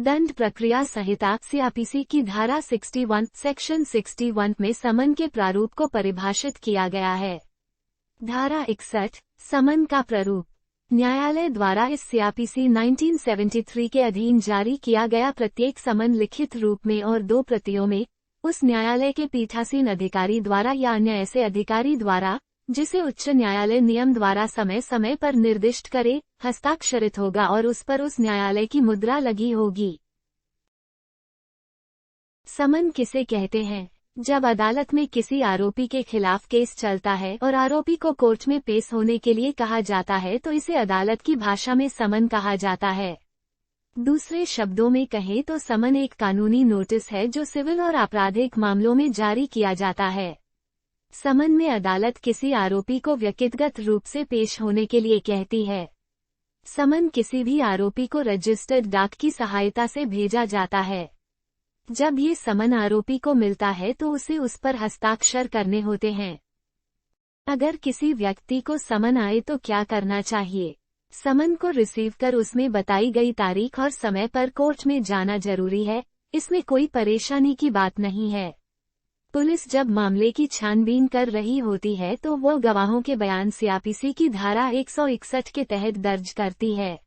दंड प्रक्रिया संहिता सीआरपीसी की धारा 61 सेक्शन 61 में समन के प्रारूप को परिभाषित किया गया है। धारा 61 समन का प्रारूप। न्यायालय द्वारा इस सीआरपीसी 1973 के अधीन जारी किया गया प्रत्येक समन लिखित रूप में और 2 प्रतियों में उस न्यायालय के पीठासीन अधिकारी द्वारा या अन्य ऐसे अधिकारी द्वारा जिसे उच्च न्यायालय नियम द्वारा समय समय पर निर्दिष्ट करे, हस्ताक्षरित होगा और उस पर उस न्यायालय की मुद्रा लगी होगी। समन किसे कहते हैं? जब अदालत में किसी आरोपी के खिलाफ केस चलता है और आरोपी को कोर्ट में पेश होने के लिए कहा जाता है तो इसे अदालत की भाषा में समन कहा जाता है। दूसरे शब्दों में कहें तो समन एक कानूनी नोटिस है जो सिविल और आपराधिक मामलों में जारी किया जाता है। समन में अदालत किसी आरोपी को व्यक्तिगत रूप से पेश होने के लिए कहती है। समन किसी भी आरोपी को रजिस्टर्ड डाक की सहायता से भेजा जाता है। जब ये समन आरोपी को मिलता है तो उसे उस पर हस्ताक्षर करने होते हैं। अगर किसी व्यक्ति को समन आए तो क्या करना चाहिए? समन को रिसीव कर उसमें बताई गई तारीख और समय पर कोर्ट में जाना जरूरी है। इसमें कोई परेशानी की बात नहीं है। पुलिस जब मामले की छानबीन कर रही होती है तो वो गवाहों के बयान सीआरपीसी की धारा 161 के तहत दर्ज करती है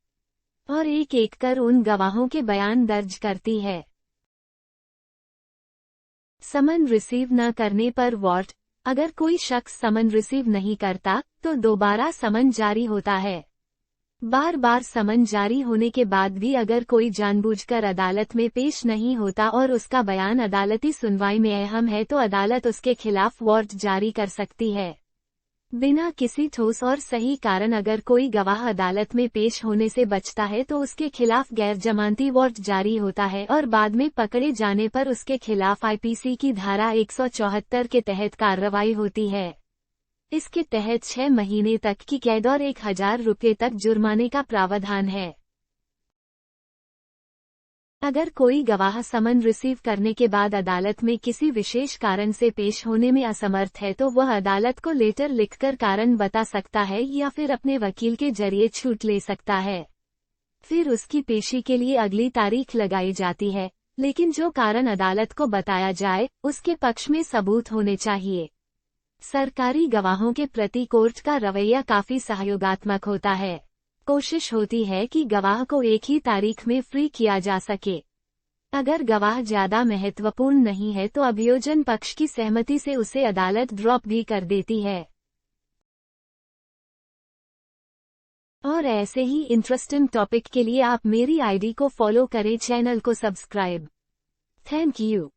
और एक एक कर उन गवाहों के बयान दर्ज करती है। समन रिसीव न करने पर वार्ट। अगर कोई शख्स समन रिसीव नहीं करता तो दोबारा समन जारी होता है। बार बार समन जारी होने के बाद भी अगर कोई जानबूझकर अदालत में पेश नहीं होता और उसका बयान अदालती सुनवाई में अहम है तो अदालत उसके खिलाफ वारंट जारी कर सकती है। बिना किसी ठोस और सही कारण अगर कोई गवाह अदालत में पेश होने से बचता है तो उसके खिलाफ गैर जमानती वारंट जारी होता है और बाद में पकड़े जाने पर उसके खिलाफ आईपीसी की धारा 174 के तहत कार्रवाई होती है। इसके तहत 6 महीने तक की कैद और 1000 रुपये तक जुर्माने का प्रावधान है। अगर कोई गवाह समन रिसीव करने के बाद अदालत में किसी विशेष कारण से पेश होने में असमर्थ है तो वह अदालत को लेटर लिखकर कारण बता सकता है या फिर अपने वकील के जरिए छूट ले सकता है। फिर उसकी पेशी के लिए अगली तारीख लगाई जाती है, लेकिन जो कारण अदालत को बताया जाए उसके पक्ष में सबूत होने चाहिए। सरकारी गवाहों के प्रति कोर्ट का रवैया काफी सहयोगात्मक होता है। कोशिश होती है कि गवाह को एक ही तारीख में फ्री किया जा सके। अगर गवाह ज्यादा महत्वपूर्ण नहीं है तो अभियोजन पक्ष की सहमति से उसे अदालत ड्रॉप भी कर देती है। और ऐसे ही इंटरेस्टिंग टॉपिक के लिए आप मेरी आईडी को फॉलो करें, चैनल को सब्सक्राइब। Thank you.